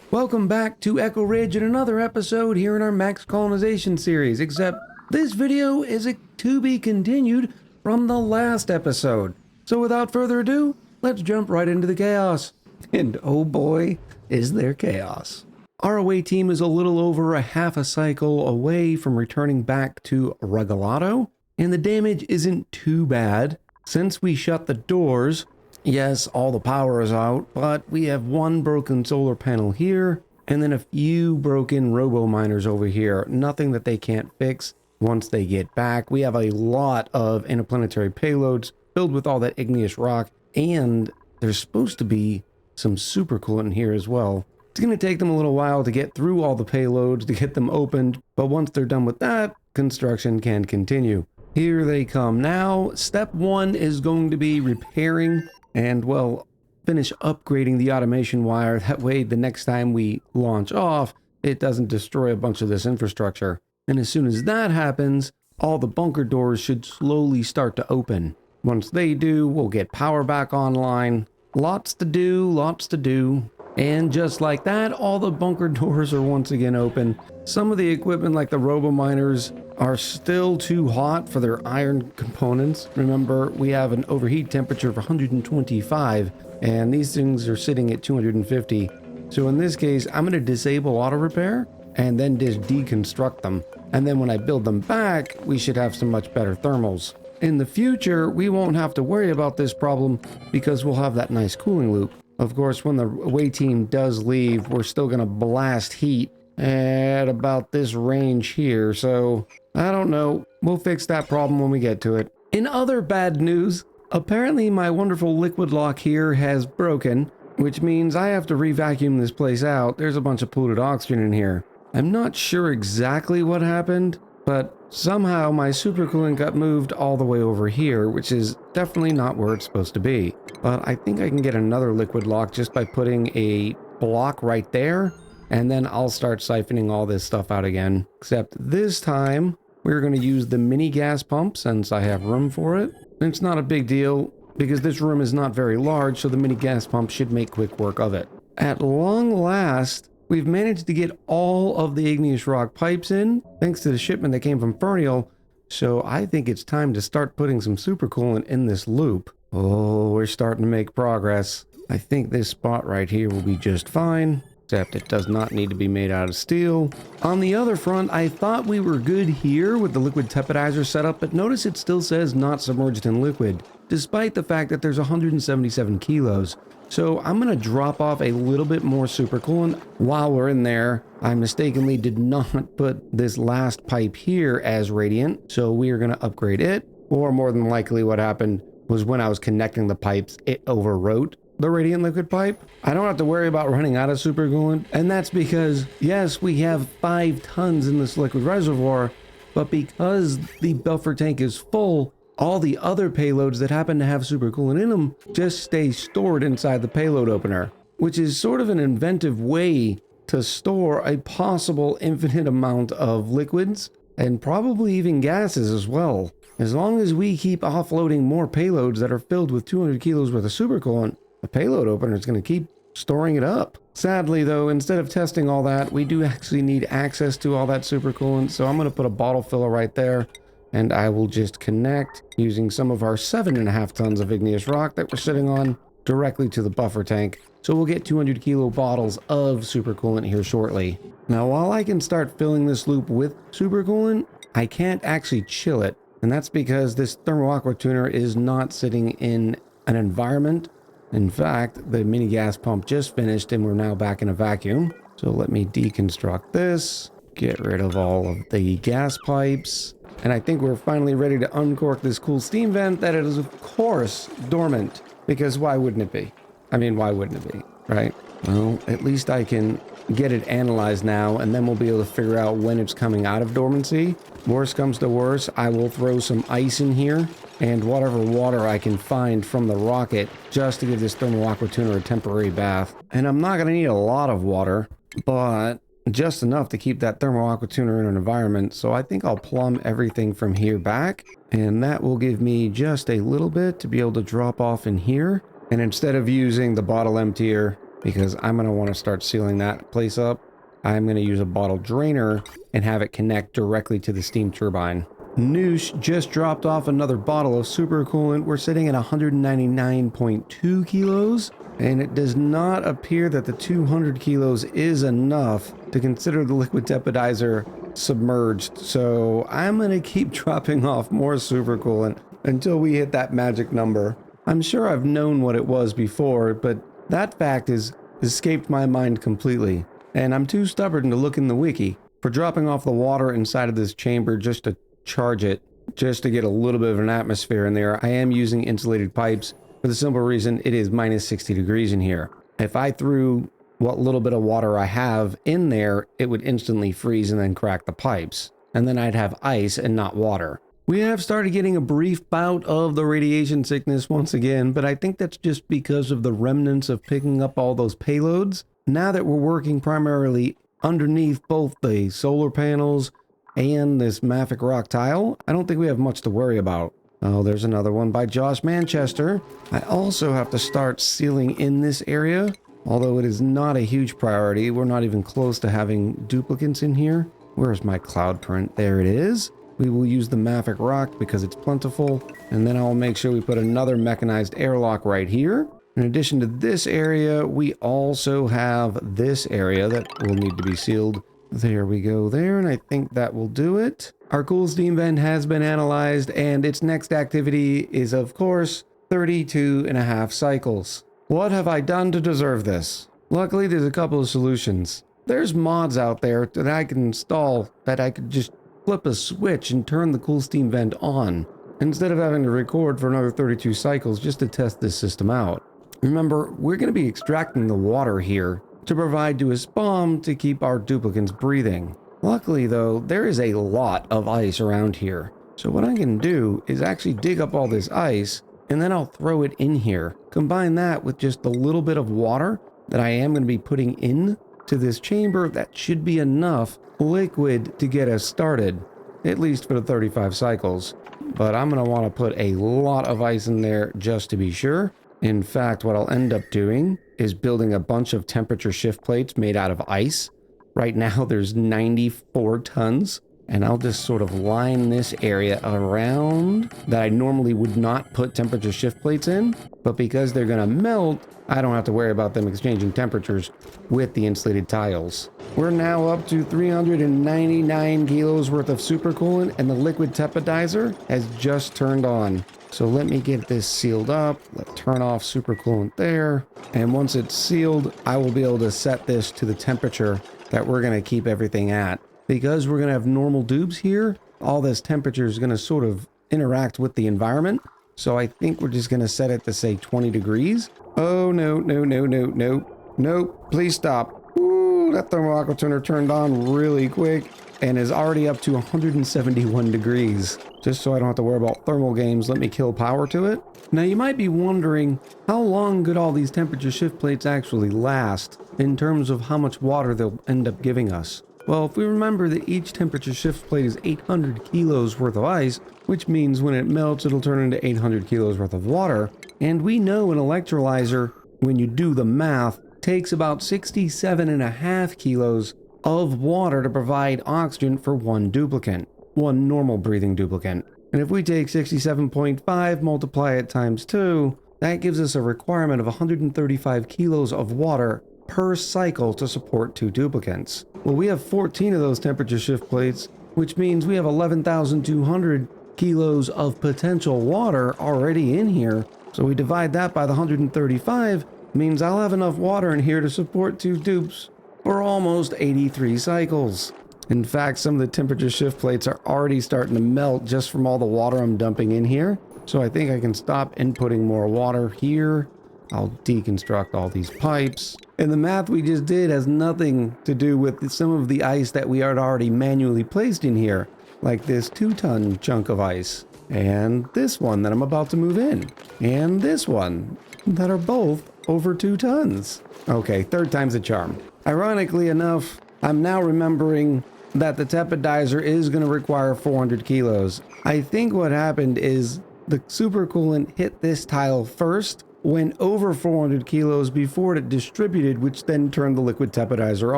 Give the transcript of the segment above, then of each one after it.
Welcome back to Echo Ridge and another episode here in our Max Colonization series, except this video is a to be continued from the last episode. So without further ado, let's jump right into the chaos. And oh boy, is there chaos. Our away team is a little over a half a cycle away from returning back to Regalado, and the damage isn't too bad. Since we shut the doors, yes, all the power is out, but we have one broken solar panel here, and then a few broken robo-miners over here. Nothing that they can't fix once they get back. We have a lot of interplanetary payloads filled with all that igneous rock, and there's supposed to be some super coolant here as well. It's going to take them a little while to get through all the payloads, to get them opened, but once they're done with that, construction can continue. Here they come now. Step one is going to be repairing and, well, finish upgrading the automation wire. That way, the next time we launch off, it doesn't destroy a bunch of this infrastructure. And as soon as that happens, all the bunker doors should slowly start to open. Once they do, we'll get power back online. Lots to do, lots to do. And just like that, all the bunker doors are once again open. Some of the equipment, like the robo-miners, are still too hot for their iron components. Remember, we have an overheat temperature of 125, and these things are sitting at 250. So in this case, I'm going to disable auto repair and then just deconstruct them. And then when I build them back, we should have some much better thermals. In the future, we won't have to worry about this problem because we'll have that nice cooling loop. Of course, when the away team does leave, we're still going to blast heat at about this range here. So, I don't know. We'll fix that problem when we get to it. In other bad news, apparently my wonderful liquid lock here has broken, which means I have to re-vacuum this place out. There's a bunch of polluted oxygen in here. I'm not sure exactly what happened, but somehow my supercoolant got moved all the way over here, which is definitely not where it's supposed to be. But I think I can get another liquid lock just by putting a block right there, and then I'll start siphoning all this stuff out again. Except this time, we're going to use the mini gas pump since I have room for it. And it's not a big deal because this room is not very large, so the mini gas pump should make quick work of it. At long last, we've managed to get all of the igneous rock pipes in, thanks to the shipment that came from Fernial, so I think it's time to start putting some supercoolant in this loop. Oh, we're starting to make progress. I think this spot right here will be just fine, except it does not need to be made out of steel. On the other front, I thought we were good here with the liquid tepidizer setup, but notice it still says not submerged in liquid, despite the fact that there's 177 kilos. So I'm going to drop off a little bit more supercoolant while we're in there. I mistakenly did not put this last pipe here as radiant, so we are going to upgrade it. Or more than likely what happened was when I was connecting the pipes, it overwrote the radiant liquid pipe. I don't have to worry about running out of supercoolant, and that's because, yes, we have 5 tons in this liquid reservoir, but because the buffer tank is full, all the other payloads that happen to have supercoolant in them just stay stored inside the payload opener, which is sort of an inventive way to store a possible infinite amount of liquids and probably even gases as well. As long as we keep offloading more payloads that are filled with 200 kilos worth of supercoolant, the payload opener is going to keep storing it up. Sadly though, instead of testing all that, we do actually need access to all that supercoolant, so I'm going to put a bottle filler right there, and I will just connect using some of our 7.5 tons of igneous rock that we're sitting on directly to the buffer tank. So we'll get 200 kilo bottles of supercoolant here shortly. Now, while I can start filling this loop with supercoolant, I can't actually chill it. And that's because this thermal aqua tuner is not sitting in an environment. In fact, the mini gas pump just finished and we're now back in a vacuum. So let me deconstruct this, get rid of all of the gas pipes. And I think we're finally ready to uncork this cool steam vent that is, of course, dormant. Because why wouldn't it be? I mean, why wouldn't it be, right? Well, at least I can get it analyzed now, and then we'll be able to figure out when it's coming out of dormancy. Worst comes to worst, I will throw some ice in here, and whatever water I can find from the rocket, just to give this thermal aqua tuner a temporary bath. And I'm not going to need a lot of water, but just enough to keep that thermal aqua tuner in an environment. So I think I'll plumb everything from here back, and that will give me just a little bit to be able to drop off in here. And instead of using the bottle emptier, because I'm going to want to start sealing that place up. I'm going to use a bottle drainer and have it connect directly to the steam turbine. Noosh just dropped off another bottle of super coolant. We're sitting at 199.2 kilos, and it does not appear that the 200 kilos is enough to consider the liquid tepidizer submerged. So I'm going to keep dropping off more super coolant until we hit that magic number. I'm sure I've known what it was before, but that fact has escaped my mind completely. And I'm too stubborn to look in the wiki for dropping off the water inside of this chamber just to charge it, just to get a little bit of an atmosphere in there. I am using insulated pipes for the simple reason it is minus 60 degrees in here. If I threw what little bit of water I have in there, it would instantly freeze and then crack the pipes. And then I'd have ice and not water. We have started getting a brief bout of the radiation sickness once again, but I think that's just because of the remnants of picking up all those payloads. Now that we're working primarily underneath both the solar panels and this mafic rock tile, I don't think we have much to worry about. Oh, there's another one by Josh Manchester. I also have to start sealing in this area, although it is not a huge priority. We're not even close to having duplicates in here. Where's my cloud print? There it is. We will use the mafic rock because it's plentiful, and then I'll make sure we put another mechanized airlock right here. In addition to this area, we also have this area that will need to be sealed. There we go there, and I think that will do it. Our cool steam vent has been analyzed, and its next activity is, of course, 32.5 cycles. What have I done to deserve this? Luckily, there's a couple of solutions. There's mods out there that I can install that I could just flip a switch and turn the cool steam vent on, instead of having to record for another 32 cycles just to test this system out. Remember, we're going to be extracting the water here to provide to a bomb to keep our duplicants breathing. Luckily though, there is a lot of ice around here. So what I'm going to do is actually dig up all this ice, and then I'll throw it in here. Combine that with just a little bit of water that I am going to be putting in to this chamber. That should be enough liquid to get us started, at least for the 35 cycles. But I'm going to want to put a lot of ice in there just to be sure. In fact, what I'll end up doing is building a bunch of temperature shift plates made out of ice. Right now there's 94 tons, and I'll just sort of line this area around that I normally would not put temperature shift plates in, but because they're going to melt, I don't have to worry about them exchanging temperatures with the insulated tiles. We're now up to 399 kilos worth of supercoolant, and the liquid tepidizer has just turned on. So let me get this sealed up. Let's turn off supercoolant there. And once it's sealed, I will be able to set this to the temperature that we're going to keep everything at. Because we're going to have normal dupes here, all this temperature is going to sort of interact with the environment. So I think we're just going to set it to say 20 degrees. Oh, no, no, no, no, no. Nope, please stop. Ooh, that thermal aqua tuner turned on really quick and is already up to 171 degrees. Just so I don't have to worry about thermal games, let me kill power to it. Now you might be wondering, how long could all these temperature shift plates actually last in terms of how much water they'll end up giving us? Well, if we remember that each temperature shift plate is 800 kilos worth of ice, which means when it melts it'll turn into 800 kilos worth of water, and we know an electrolyzer, when you do the math, takes about 67.5 kilos of water to provide oxygen for one duplicant, one normal breathing duplicant. And if we take 67.5, multiply it times 2, that gives us a requirement of 135 kilos of water per cycle to support 2 duplicants. Well, we have 14 of those temperature shift plates, which means we have 11,200 kilos of potential water already in here. So we divide that by the 135, means I'll have enough water in here to support 2 dupes for almost 83 cycles. In fact, some of the temperature shift plates are already starting to melt just from all the water I'm dumping in here. So I think I can stop inputting more water here. I'll deconstruct all these pipes. And the math we just did has nothing to do with some of the ice that we had already manually placed in here, like this 2-ton chunk of ice, and this one that I'm about to move in, and this one, that are both over 2 tons. Okay, third time's a charm. Ironically enough, I'm now remembering that the tepidizer is going to require 400 kilos. I think what happened is the supercoolant hit this tile first went over 400 kilos before it distributed, which then turned the liquid tepidizer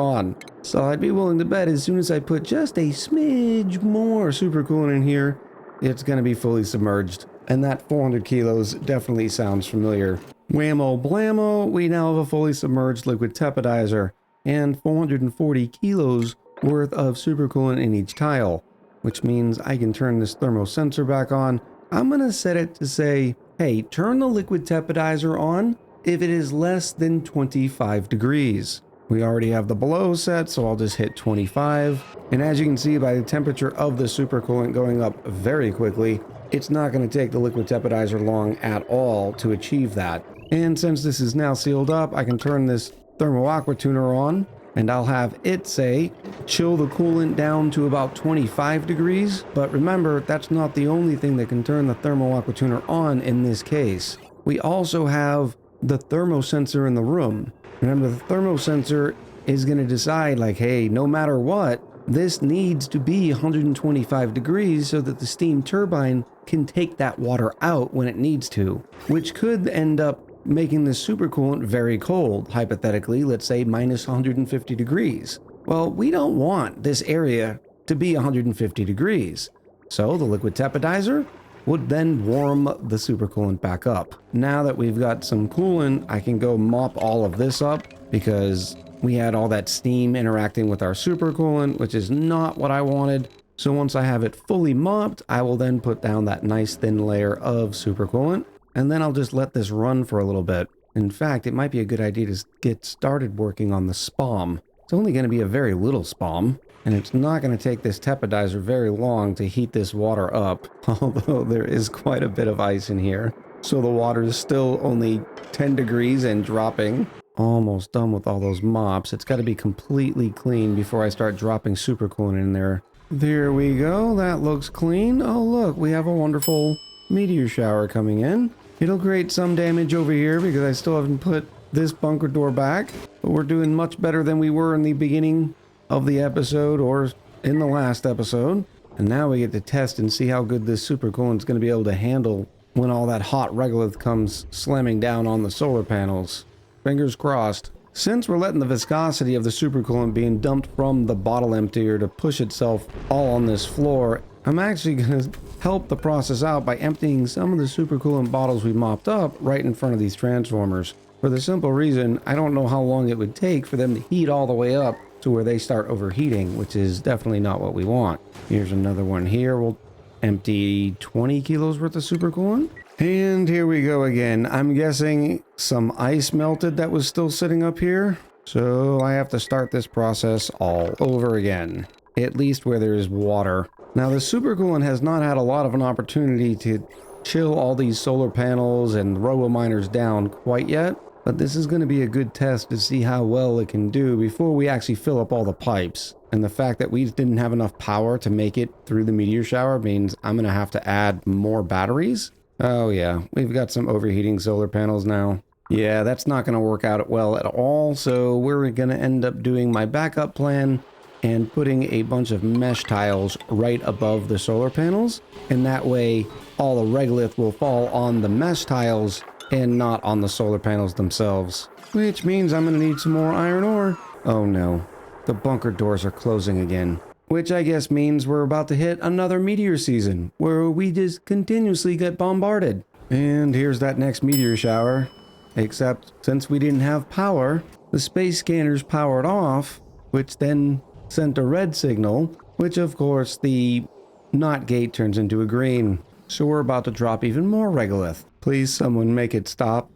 on. So I'd be willing to bet as soon as I put just a smidge more supercoolant in here, it's going to be fully submerged. And that 400 kilos definitely sounds familiar. Whammo blammo, we now have a fully submerged liquid tepidizer and 440 kilos worth of supercoolant in each tile, which means I can turn this thermosensor back on. I'm going to set it to say, hey, turn the liquid tepidizer on if it is less than 25 degrees. We already have the below set, so I'll just hit 25. And as you can see by the temperature of the supercoolant going up very quickly, it's not going to take the liquid tepidizer long at all to achieve that. And since this is now sealed up, I can turn this thermo aqua tuner on, and I'll have it say, chill the coolant down to about 25 degrees. But remember, that's not the only thing that can turn the thermo aqua tuner on in this case. We also have the thermosensor in the room. Remember, the thermosensor is going to decide like, hey, no matter what, this needs to be 125 degrees so that the steam turbine can take that water out when it needs to, which could end up making the supercoolant very cold, hypothetically, let's say minus 150 degrees. Well, we don't want this area to be 150 degrees. So the liquid tepidizer would then warm the supercoolant back up. Now that we've got some coolant, I can go mop all of this up because we had all that steam interacting with our supercoolant, which is not what I wanted. So once I have it fully mopped, I will then put down that nice thin layer of supercoolant, and then I'll just let this run for a little bit. In fact, it might be a good idea to get started working on the spom. It's only going to be a very little spom, and it's not going to take this tepidizer very long to heat this water up, although there is quite a bit of ice in here. So the water is still only 10 degrees and dropping. Almost done with all those mops. It's got to be completely clean before I start dropping supercoolant in there. There we go. That looks clean. Oh, look, we have a wonderful meteor shower coming in. It'll create some damage over here because I still haven't put this bunker door back, but we're doing much better than we were in the beginning of the episode or in the last episode. And now we get to test and see how good this supercoolant is going to be able to handle when all that hot regolith comes slamming down on the solar panels. Fingers crossed. Since we're letting the viscosity of the supercoolant being dumped from the bottle emptier to push itself all on this floor, I'm actually going to help the process out by emptying some of the supercoolant bottles we mopped up right in front of these transformers. For the simple reason, I don't know how long it would take for them to heat all the way up to where they start overheating, which is definitely not what we want. Here's another one here. We'll empty 20 kilos worth of supercoolant. And here we go again. I'm guessing some ice melted that was still sitting up here. So I have to start this process all over again, at least where there is water. Now the supercoolant has not had a lot of an opportunity to chill all these solar panels and robo-miners down quite yet, but this is going to be a good test to see how well it can do before we actually fill up all the pipes. And the fact that we didn't have enough power to make it through the meteor shower means I'm going to have to add more batteries. Oh yeah, we've got some overheating solar panels now. Yeah, that's not going to work out well at all, so we're going to end up doing my backup plan and putting a bunch of mesh tiles right above the solar panels, and that way all the regolith will fall on the mesh tiles and not on the solar panels themselves. Which means I'm going to need some more iron ore. Oh no, the bunker doors are closing again. Which I guess means we're about to hit another meteor season, where we just continuously get bombarded. And here's that next meteor shower. Except since we didn't have power, the space scanners powered off, which then sent a red signal, which of course the not gate turns into a green. So we're about to drop even more regolith. Please someone make it stop.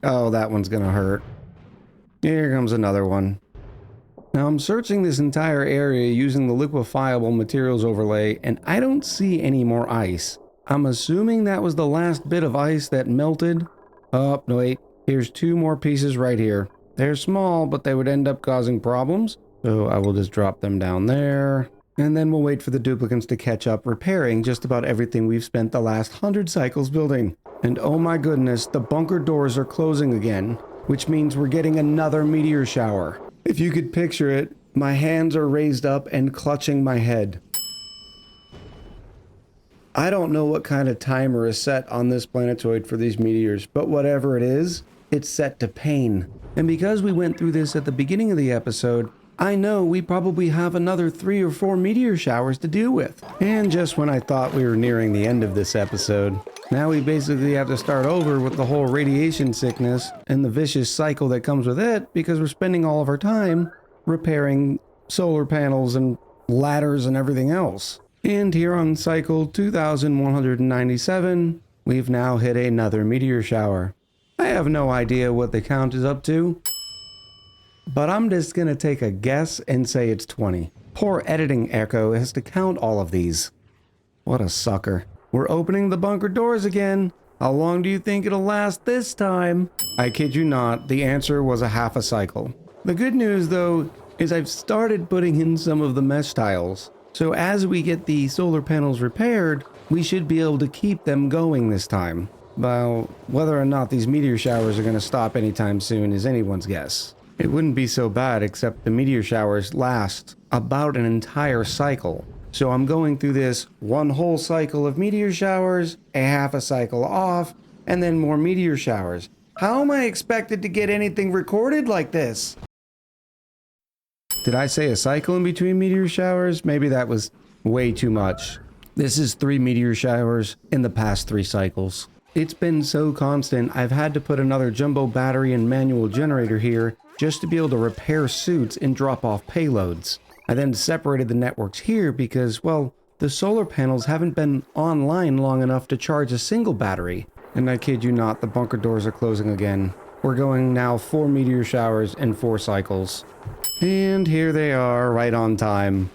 Oh, that one's gonna hurt. Here comes another one. Now I'm searching this entire area using the liquefiable materials overlay, and I don't see any more ice. I'm assuming that was the last bit of ice that melted. Oh, no, wait. Here's two more pieces right here. They're small, but they would end up causing problems. So I will just drop them down there. And then we'll wait for the duplicants to catch up, repairing just about everything we've spent the last 100 cycles building. And oh my goodness, the bunker doors are closing again, which means we're getting another meteor shower. If you could picture it, my hands are raised up and clutching my head. I don't know what kind of timer is set on this planetoid for these meteors, but whatever it is, it's set to pain. And because we went through this at the beginning of the episode, I know we probably have another 3 or 4 meteor showers to deal with. And just when I thought we were nearing the end of this episode, now we basically have to start over with the whole radiation sickness and the vicious cycle that comes with it, because we're spending all of our time repairing solar panels and ladders and everything else. And here on cycle 2197, we've now hit another meteor shower. I have no idea what the count is up to, but I'm just gonna take a guess and say it's 20. Poor editing Echo has to count all of these. What a sucker. We're opening the bunker doors again. How long do you think it'll last this time? I kid you not, the answer was a half a cycle. The good news though is I've started putting in some of the mesh tiles. So as we get the solar panels repaired, we should be able to keep them going this time. Well, whether or not these meteor showers are going to stop anytime soon is anyone's guess. It wouldn't be so bad, except the meteor showers last about an entire cycle. So I'm going through this one whole cycle of meteor showers, a half a cycle off, and then more meteor showers. How am I expected to get anything recorded like this? Did I say a cycle in between meteor showers? Maybe that was way too much. This is 3 meteor showers in the past 3 cycles. It's been so constant, I've had to put another jumbo battery and manual generator here just to be able to repair suits and drop off payloads. I then separated the networks here because, well, the solar panels haven't been online long enough to charge a single battery. And I kid you not, the bunker doors are closing again. We're going now 4 meteor showers in 4 cycles. And here they are, right on time.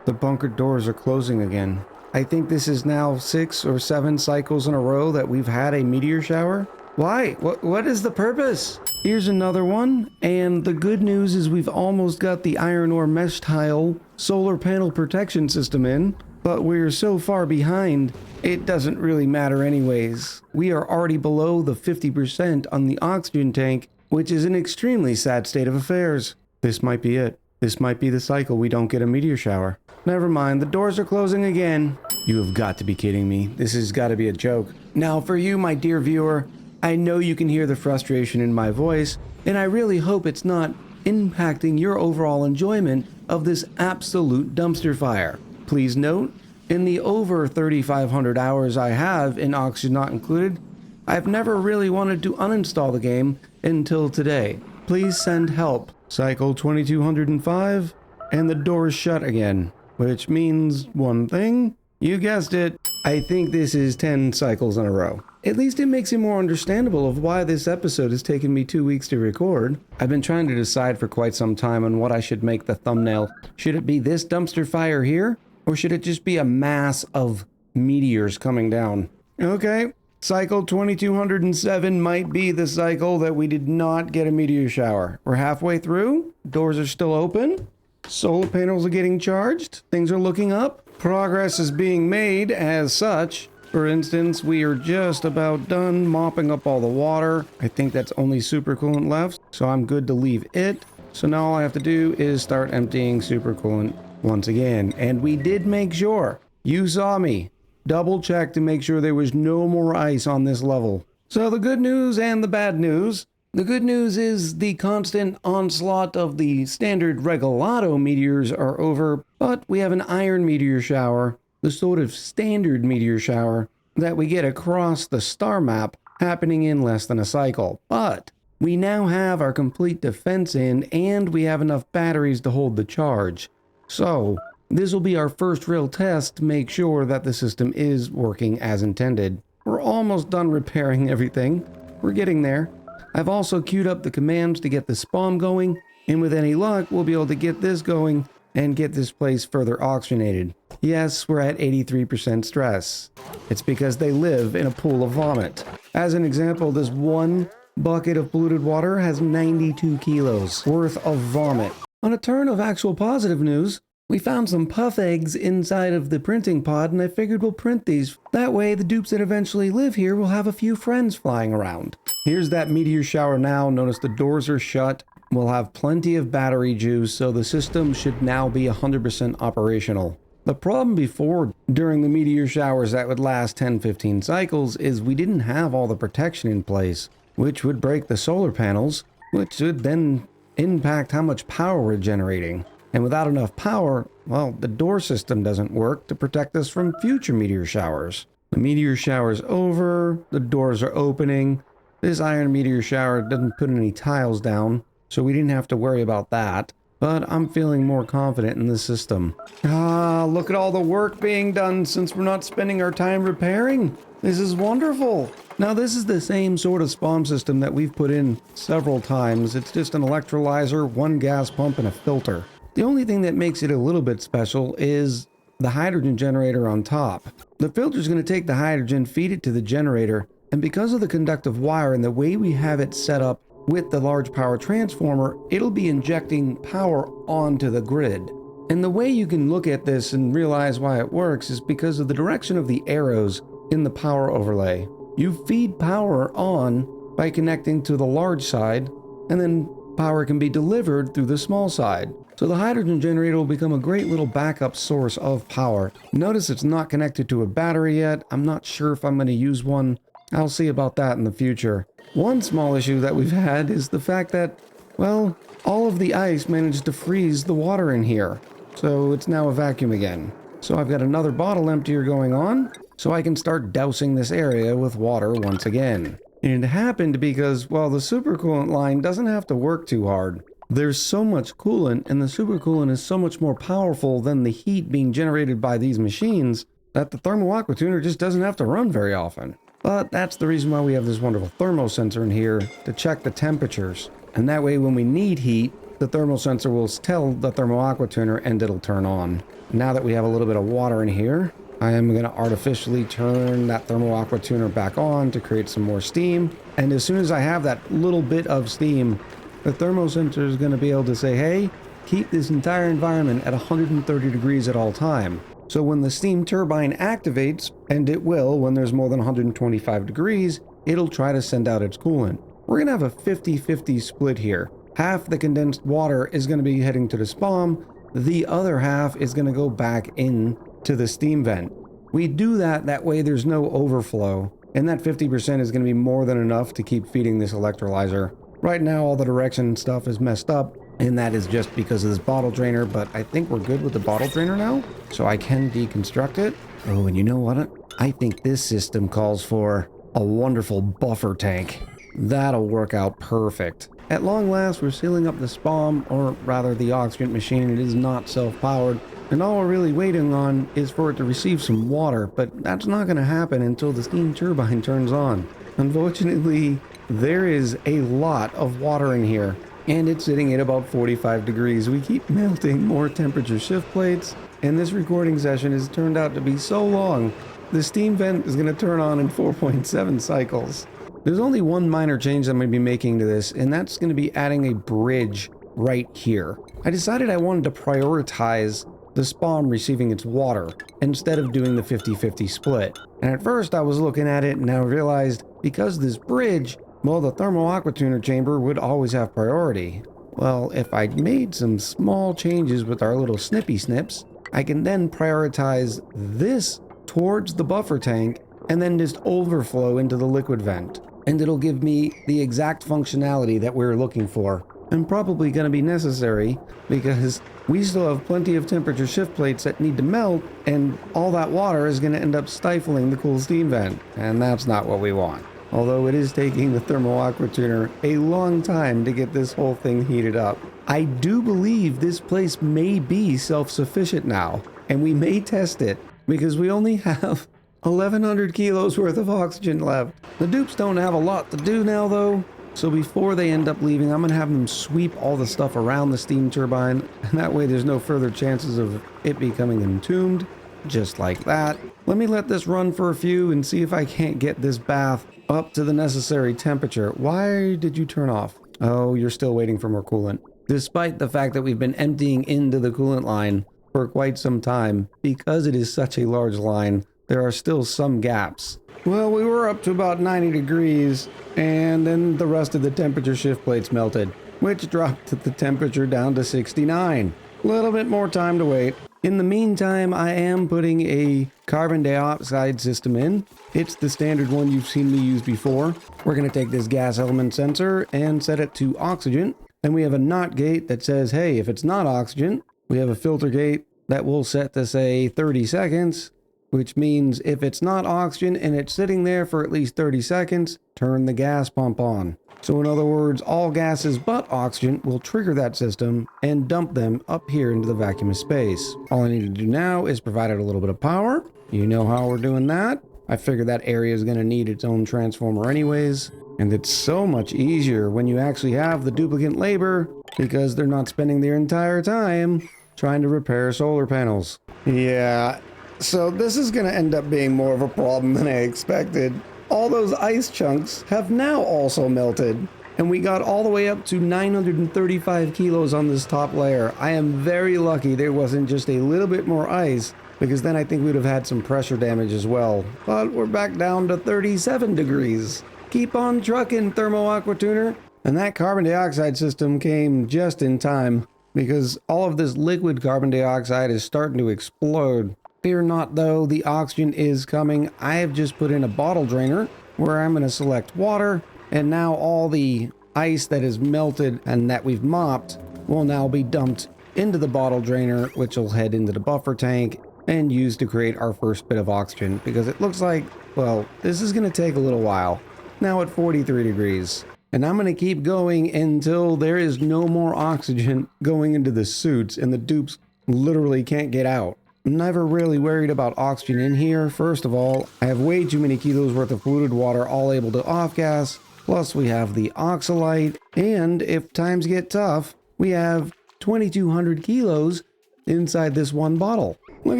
The bunker doors are closing again. I think this is now 6 or 7 cycles in a row that we've had a meteor shower. Why? What is the purpose? Here's another one, and the good news is we've almost got the iron ore mesh tile solar panel protection system in, but we're so far behind, it doesn't really matter anyways. We are already below the 50% on the oxygen tank, which is an extremely sad state of affairs. This might be it. This might be the cycle we don't get a meteor shower. Never mind, the doors are closing again. You have got to be kidding me. This has got to be a joke. Now for you, my dear viewer, I know you can hear the frustration in my voice, and I really hope it's not impacting your overall enjoyment of this absolute dumpster fire. Please note, in the over 3,500 hours I have in Oxygen Not Included, I've never really wanted to uninstall the game until today. Please send help. Cycle 2205, and the door's shut again. Which means one thing. You guessed it. I think this is 10 cycles in a row. At least it makes it more understandable of why this episode has taken me 2 weeks to record. I've been trying to decide for quite some time on what I should make the thumbnail. Should it be this dumpster fire here? Or should it just be a mass of meteors coming down? Okay, cycle 2207 might be the cycle that we did not get a meteor shower. We're halfway through. Doors are still open. Solar panels are getting charged. Things are looking up. Progress is being made as such. For instance, we are just about done mopping up all the water. I think that's only super coolant left, so I'm good to leave it. So now all I have to do is start emptying super coolant once again. And we did make sure. You saw me. Double check to make sure there was no more ice on this level. So the good news and the bad news. The good news is the constant onslaught of the standard Regalado meteors are over, but we have an iron meteor shower, the sort of standard meteor shower that we get across the star map, happening in less than a cycle. But we now have our complete defense in, and we have enough batteries to hold the charge. So this will be our first real test to make sure that the system is working as intended. We're almost done repairing everything. We're getting there. I've also queued up the commands to get the spawn going, and with any luck, we'll be able to get this going and get this place further oxygenated. Yes, we're at 83% stress. It's because they live in a pool of vomit. As an example, this one bucket of polluted water has 92 kilos worth of vomit. On a turn of actual positive news, we found some puff eggs inside of the printing pod, and I figured we'll print these. That way, the dupes that eventually live here will have a few friends flying around. Here's that meteor shower now. Notice the doors are shut. We'll have plenty of battery juice, so the system should now be 100% operational. The problem before, during the meteor showers that would last 10-15 cycles, is we didn't have all the protection in place, which would break the solar panels, which would then impact how much power we're generating. And without enough power, well, the door system doesn't work to protect us from future meteor showers. The meteor shower's over, the doors are opening. This iron meteor shower doesn't put any tiles down, so we didn't have to worry about that. But I'm feeling more confident in the system. Ah, look at all the work being done since we're not spending our time repairing. This is wonderful. Now this is the same sort of spawn system that we've put in several times. It's just an electrolyzer, one gas pump, and a filter. The only thing that makes it a little bit special is the hydrogen generator on top. The filter is going to take the hydrogen, feed it to the generator, and because of the conductive wire and the way we have it set up with the large power transformer, it'll be injecting power onto the grid. And the way you can look at this and realize why it works is because of the direction of the arrows in the power overlay. You feed power on by connecting to the large side, and then power can be delivered through the small side. So the hydrogen generator will become a great little backup source of power. Notice it's not connected to a battery yet. I'm not sure if I'm going to use one. I'll see about that in the future. One small issue that we've had is the fact that, well, all of the ice managed to freeze the water in here. So it's now a vacuum again. So I've got another bottle emptier going on, so I can start dousing this area with water once again. And it happened because, well, the supercoolant line doesn't have to work too hard. There's so much coolant, and the supercoolant is so much more powerful than the heat being generated by these machines that the thermal aqua tuner just doesn't have to run very often. But that's the reason why we have this wonderful thermal sensor in here to check the temperatures. And that way when we need heat, the thermal sensor will tell the thermal aqua tuner and it'll turn on. Now that we have a little bit of water in here, I am going to artificially turn that thermal aqua tuner back on to create some more steam. And as soon as I have that little bit of steam, the thermal sensor is going to be able to say, hey, keep this entire environment at 130 degrees at all time. So when the steam turbine activates, and it will when there's more than 125 degrees, it'll try to send out its coolant. We're going to have a 50-50 split here. Half the condensed water is going to be heading to the spawn, the other half is going to go back in to the steam vent. We do that way there's no overflow, and that 50% is going to be more than enough to keep feeding this electrolyzer. Right now all the direction stuff is messed up, and that is just because of this bottle drainer, but I think we're good with the bottle drainer now, so I can deconstruct it. Oh, and you know what? I think this system calls for a wonderful buffer tank. That'll work out perfect. At long last, we're sealing up the spawn, or rather the oxygen machine. It is not self-powered, and all we're really waiting on is for it to receive some water, but that's not going to happen until the steam turbine turns on. Unfortunately, there is a lot of water in here, and it's sitting at about 45 degrees. We keep melting more temperature shift plates, and this recording session has turned out to be so long, the steam vent is going to turn on in 4.7 cycles. There's only one minor change I'm going to be making to this, and that's going to be adding a bridge right here. I decided I wanted to prioritize the spawn receiving its water instead of doing the 50-50 split. And at first I was looking at it and I realized because this bridge, well, the thermal aqua tuner chamber would always have priority. Well, if I made some small changes with our little snippy snips, I can then prioritize this towards the buffer tank and then just overflow into the liquid vent. And it'll give me the exact functionality that we're looking for. And probably going to be necessary because we still have plenty of temperature shift plates that need to melt, and all that water is going to end up stifling the cool steam vent, and that's not what we want. Although it is taking the thermal aqua tuner a long time to get this whole thing heated up. I do believe this place may be self-sufficient now, and we may test it because we only have 1,100 kilos worth of oxygen left. The dupes don't have a lot to do now though, so before they end up leaving, I'm going to have them sweep all the stuff around the steam turbine, and that way there's no further chances of it becoming entombed, just like that. Let me let this run for a few and see if I can't get this bath up to the necessary temperature. Why did you turn off? Oh, you're still waiting for more coolant. Despite the fact that we've been emptying into the coolant line for quite some time, because it is such a large line, there are still some gaps. Well, we were up to about 90 degrees, and then the rest of the temperature shift plates melted, which dropped the temperature down to 69. A little bit more time to wait. In the meantime, I am putting a carbon dioxide system in. It's the standard one you've seen me use before. We're going to take this gas element sensor and set it to oxygen. Then we have a NOT gate that says, hey, if it's not oxygen, we have a filter gate that will set to say 30 seconds, which means if it's not oxygen and it's sitting there for at least 30 seconds, turn the gas pump on. So in other words, all gases but oxygen will trigger that system and dump them up here into the vacuum of space. All I need to do now is provide it a little bit of power. You know how we're doing that. I figure that area is going to need its own transformer anyways. And it's so much easier when you actually have the duplicate labor because they're not spending their entire time trying to repair solar panels. Yeah, so this is going to end up being more of a problem than I expected. All those ice chunks have now also melted, and we got all the way up to 935 kilos on this top layer. I am very lucky there wasn't just a little bit more ice, because then I think we'd have had some pressure damage as well. But we're back down to 37 degrees. Keep on trucking, Thermo Aqua Tuner. And that carbon dioxide system came just in time, because all of this liquid carbon dioxide is starting to explode. Fear not though, the oxygen is coming. I have just put in a bottle drainer where I'm going to select water, and now all the ice that is melted and that we've mopped will now be dumped into the bottle drainer, which will head into the buffer tank and used to create our first bit of oxygen, because it looks like, well, this is going to take a little while. Now at 43 degrees. And I'm going to keep going until there is no more oxygen going into the suits and the dupes literally can't get out. I'm never really worried about oxygen in here. First of all, I have way too many kilos worth of polluted water all able to off-gas. Plus we have the oxalite. And if times get tough, we have 2,200 kilos inside this one bottle. Look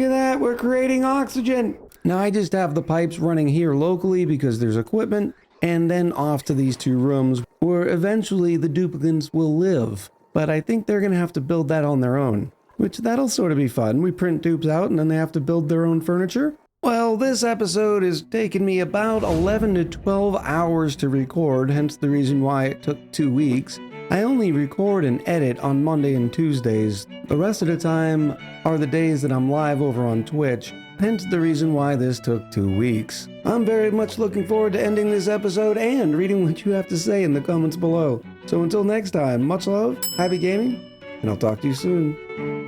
at that, we're creating oxygen. Now I just have the pipes running here locally because there's equipment, and then off to these two rooms where eventually the duplicates will live. But I think they're going to have to build that on their own. Which that'll sort of be fun. We print dupes out and then they have to build their own furniture. Well, this episode has taken me about 11 to 12 hours to record, hence the reason why it took 2 weeks. I only record and edit on Monday and Tuesdays. The rest of the time are the days that I'm live over on Twitch, hence the reason why this took 2 weeks. I'm very much looking forward to ending this episode and reading what you have to say in the comments below. So until next time, much love, happy gaming, and I'll talk to you soon.